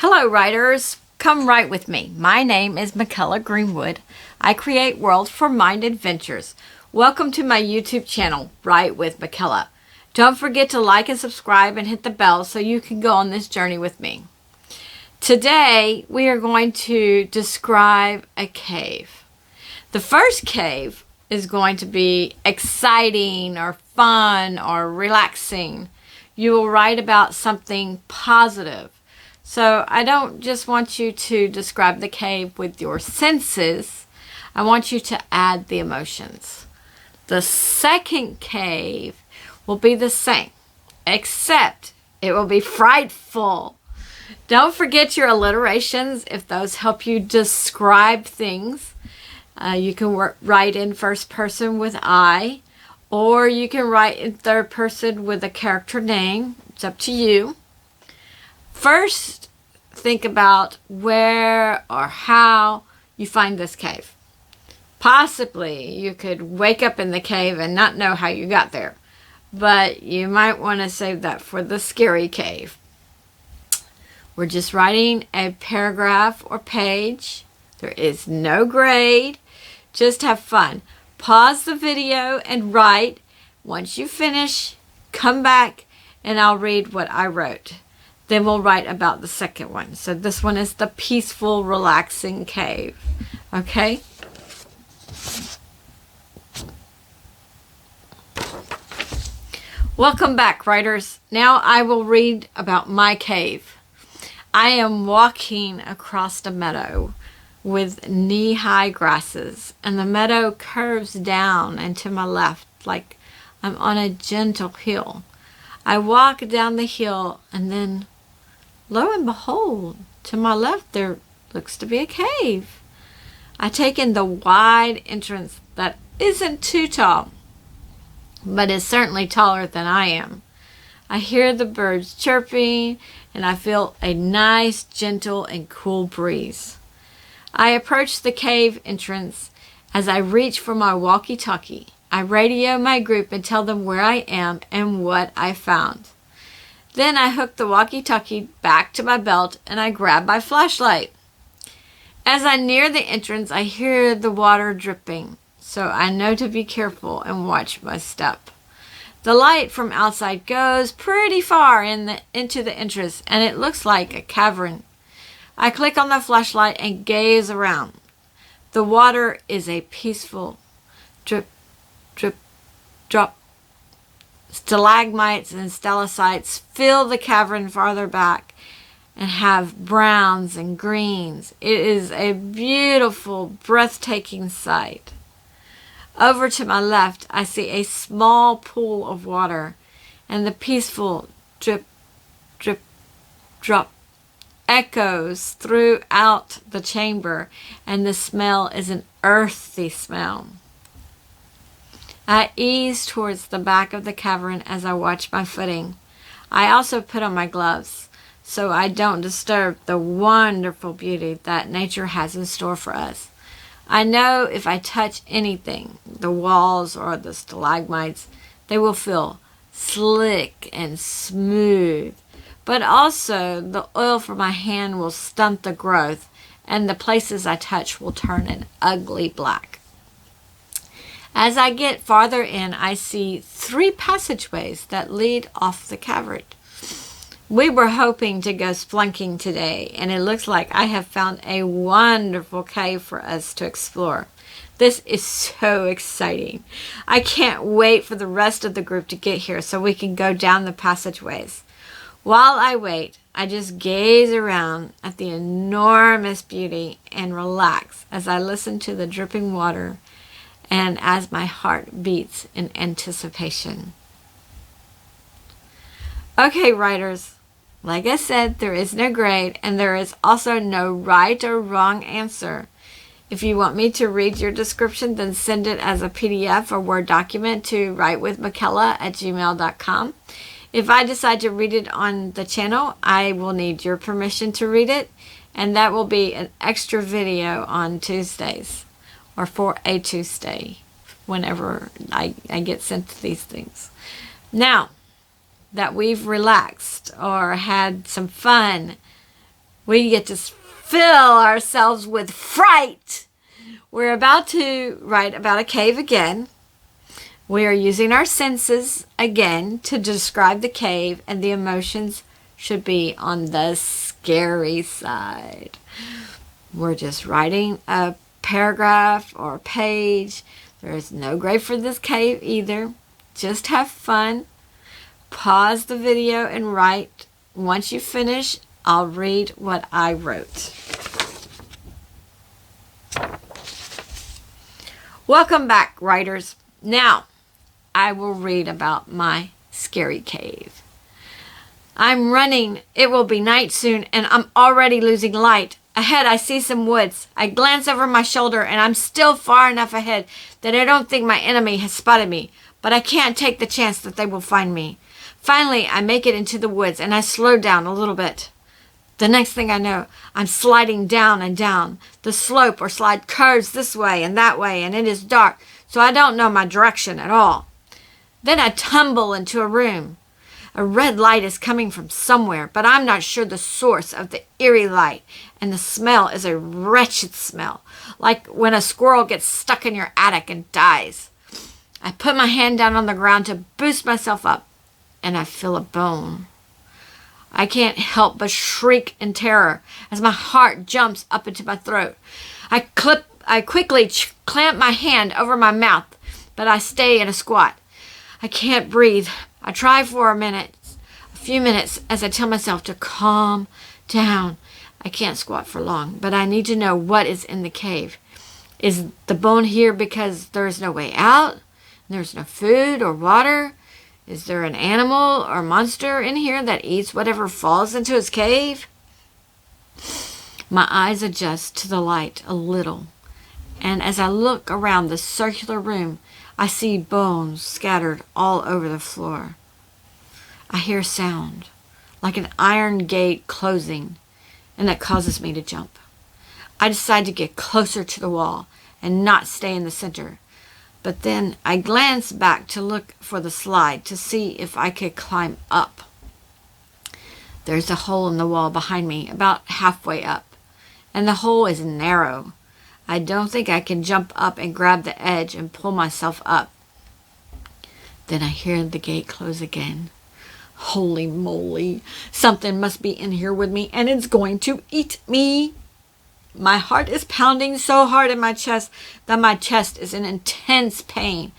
Hello writers, come write with me. My name is Mykela Greenwood. I create worlds for mind adventures. Welcome to my YouTube channel, Write with Mykela. Don't forget to like and subscribe and hit the bell so you can go on this journey with me. Today we are going to describe a cave. The first cave is going to be exciting or fun or relaxing. You will write about something positive. So I don't just want you to describe the cave with your senses. I want you to add the emotions. The second cave will be the same, except it will be frightful. Don't forget your alliterations if those help you describe things. You can write in first person with I, or you can write in third person with a character name. It's up to you. First, think about where or how you find this cave. Possibly, you could wake up in the cave and not know how you got there, but you might want to save that for the scary cave. We're just writing a paragraph or page. There is no grade. Just have fun. Pause the video and write. Once you finish, come back and I'll read what I wrote. Then we'll write about the second one. So this one is the peaceful, relaxing cave. Okay? Welcome back, writers. Now I will read about my cave. I am walking across the meadow with knee-high grasses, and the meadow curves down and to my left like I'm on a gentle hill. I walk down the hill, and then lo and behold, to my left there looks to be a cave. I take in the wide entrance that isn't too tall, but is certainly taller than I am. I hear the birds chirping, and I feel a nice, gentle, and cool breeze. I approach the cave entrance. As I reach for my walkie-talkie, I radio my group and tell them where I am and what I found. Then I hook the walkie-talkie back to my belt and I grab my flashlight. As I near the entrance, I hear the water dripping, so I know to be careful and watch my step. The light from outside goes pretty far into the entrance, and it looks like a cavern. I click on the flashlight and gaze around. The water is a peaceful drip, drip, drop. Stalagmites and stalactites fill the cavern farther back and have browns and greens. It is a beautiful, breathtaking sight. Over to my left, I see a small pool of water, and the peaceful drip, drip, drop echoes throughout the chamber, and the smell is an earthy smell. I ease towards the back of the cavern as I watch my footing. I also put on my gloves so I don't disturb the wonderful beauty that nature has in store for us. I know if I touch anything, the walls or the stalagmites, they will feel slick and smooth. But also, the oil from my hand will stunt the growth, and the places I touch will turn an ugly black. As I get farther in, I see 3 passageways that lead off the cavern. We were hoping to go spelunking today, and it looks like I have found a wonderful cave for us to explore. This is so exciting. I can't wait for the rest of the group to get here so we can go down the passageways. While I wait, I just gaze around at the enormous beauty and relax as I listen to the dripping water and as my heart beats in anticipation. Okay, writers, like I said, there is no grade and there is also no right or wrong answer. If you want me to read your description, then send it as a PDF or Word document to writewithmykela@gmail.com. If I decide to read it on the channel, I will need your permission to read it, and that will be an extra video on Tuesdays, or for a Tuesday, whenever I get sent these things. Now that we've relaxed or had some fun, We get to fill ourselves with fright. We're about to write about a cave again. We are using our senses again to describe the cave, and the emotions should be on the scary side. We're just writing a paragraph or a page. There is no grade for this cave either. Just have fun. Pause the video and write. Once you finish, I'll read what I wrote. Welcome back, writers. Now, I will read about my scary cave. I'm running. It will be night soon, and I'm already losing light. Ahead, I see some woods. I glance over my shoulder, and I'm still far enough ahead that I don't think my enemy has spotted me, but I can't take the chance that they will find me. Finally, I make it into the woods, and I slow down a little bit. The next thing I know, I'm sliding down and down. The slope or slide curves this way, and it is dark, so I don't know my direction at all. Then I tumble into a room. A red light is coming from somewhere, but I'm not sure the source of the eerie light, and the smell is a wretched smell, like when a squirrel gets stuck in your attic and dies. I put my hand down on the ground to boost myself up, and I feel a bone. I can't help but shriek in terror as my heart jumps up into my throat. I quickly clamp my hand over my mouth, but I stay in a squat. I can't breathe. I try for a few minutes, as I tell myself to calm down. I can't squat for long, but I need to know what is in the cave. Is the bone here because there is no way out? There's no food or water? Is there an animal or monster in here that eats whatever falls into its cave? My eyes adjust to the light a little, and as I look around the circular room, I see bones scattered all over the floor. I hear sound, like an iron gate closing, and that causes me to jump. I decide to get closer to the wall and not stay in the center. But then I glance back to look for the slide to see if I could climb up. There's a hole in the wall behind me, about halfway up, and the hole is narrow. I don't think I can jump up and grab the edge and pull myself up. Then I hear the gate close again. Holy moly, something must be in here with me, and it's going to eat me. My heart is pounding so hard in my chest that my chest is in intense pain.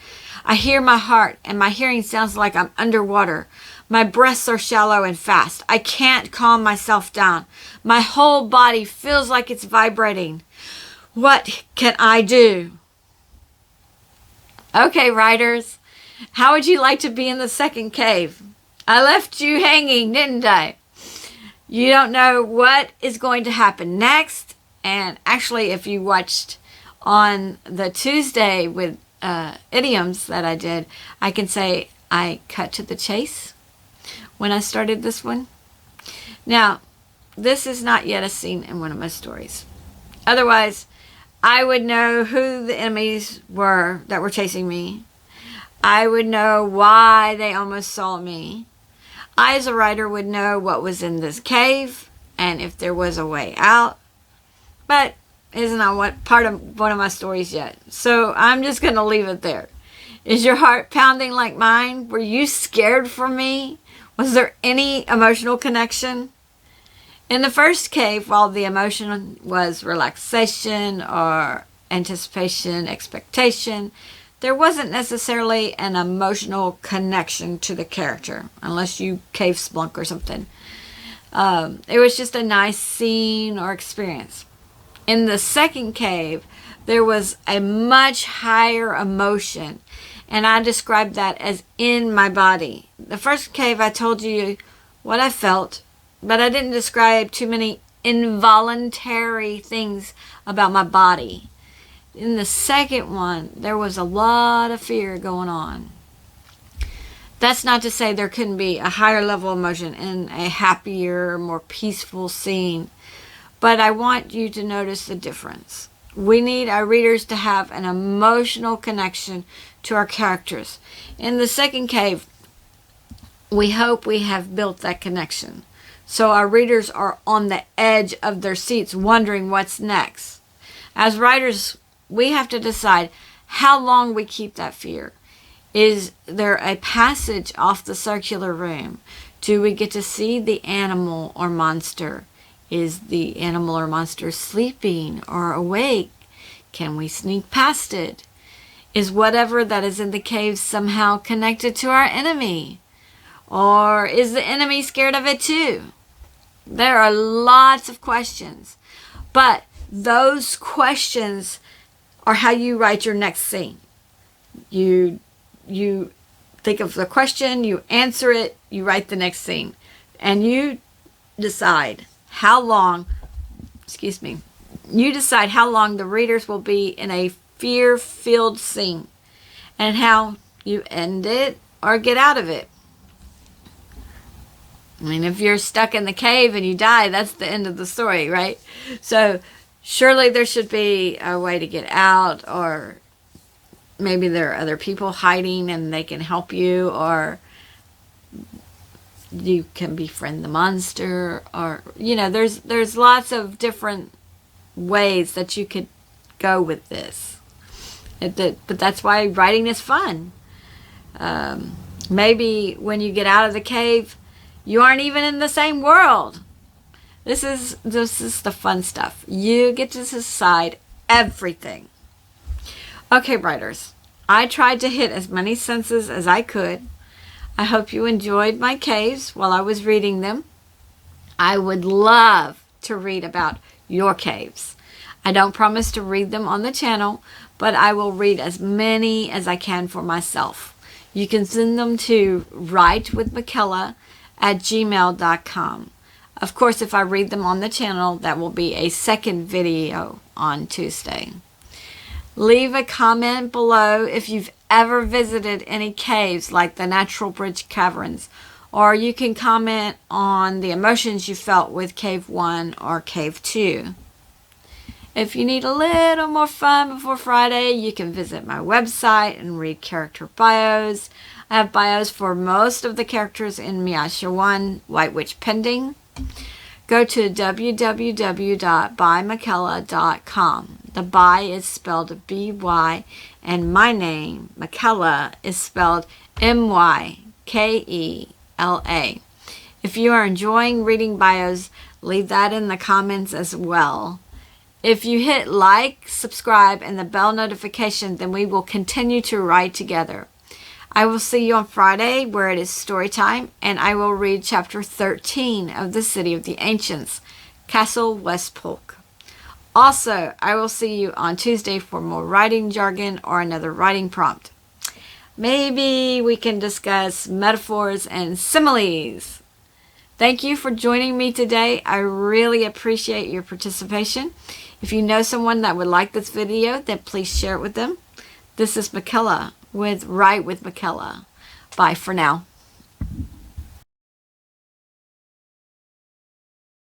I hear my heart, and my hearing sounds like I'm underwater. My breaths are shallow and fast. I can't calm myself down. My whole body feels like it's vibrating. What can I do? Okay, writers, how would you like to be in the second cave? I left you hanging, didn't I? You don't know what is going to happen next. And actually, if you watched on the Tuesday with idioms that I did, I can say I cut to the chase when I started this one. Now, this is not yet a scene in one of my stories. Otherwise, I would know who the enemies were that were chasing me. I would know why they almost saw me. I, as a writer, would know what was in this cave and if there was a way out. But it is not part of one of my stories yet. So I'm just going to leave it there. Is your heart pounding like mine? Were you scared for me? Was there any emotional connection? In the first cave, while the emotion was relaxation or anticipation, expectation, there wasn't necessarily an emotional connection to the character, unless you cave splunk or something. It was just a nice scene or experience. In the second cave, there was a much higher emotion, and I described that as in my body. The first cave, I told you what I felt, but I didn't describe too many involuntary things about my body. In the second one, there was a lot of fear going on. That's not to say there couldn't be a higher level of emotion in a happier, more peaceful scene, but I want you to notice the difference. We need our readers to have an emotional connection to our characters. In the second cave, we hope we have built that connection. So our readers are on the edge of their seats wondering what's next. As writers, we have to decide how long we keep that fear. Is there a passage off the circular room? Do we get to see the animal or monster? Is the animal or monster sleeping or awake? Can we sneak past it? Is whatever that is in the cave somehow connected to our enemy? Or is the enemy scared of it too? There are lots of questions, but those questions are how you write your next scene. You think of the question, you answer it, you write the next scene, and you decide how long, you decide how long the readers will be in a fear-filled scene and how you end it or get out of it. I mean, if you're stuck in the cave and you die, that's the end of the story, right? So surely there should be a way to get out, or maybe there are other people hiding and they can help you, or you can befriend the monster, or, there's lots of different ways that you could go with this. But that's why writing is fun. Maybe when you get out of the cave, you aren't even in the same world. This is the fun stuff. You get to decide everything. Okay, writers, I tried to hit as many senses as I could. I hope you enjoyed my caves while I was reading them. I would love to read about your caves. I don't promise to read them on the channel, but I will read as many as I can for myself. You can send them to writewithmykela@gmail.com. Of course, if I read them on the channel, that will be a second video on Tuesday. Leave a comment below if you've ever visited any caves like the Natural Bridge Caverns, or you can comment on the emotions you felt with Cave 1 or Cave 2. If you need a little more fun before Friday, you can visit my website and read character bios. I have bios for most of the characters in Mykela 1, White Witch Pending. Go to www.bymykela.com. The by is spelled B-Y, and my name, Mykela, is spelled M-Y-K-E-L-A. If you are enjoying reading bios, leave that in the comments as well. If you hit like, subscribe, and the bell notification, then we will continue to write together. I will see you on Friday, where it is story time, and I will read chapter 13 of the City of the Ancients, Castle Westpolk. Also, I will see you on Tuesday for more writing jargon or another writing prompt. Maybe we can discuss metaphors and similes. Thank you for joining me today. I really appreciate your participation. If you know someone that would like this video, then please share it with them. This is Mykela with Write with Mykela. Bye for now.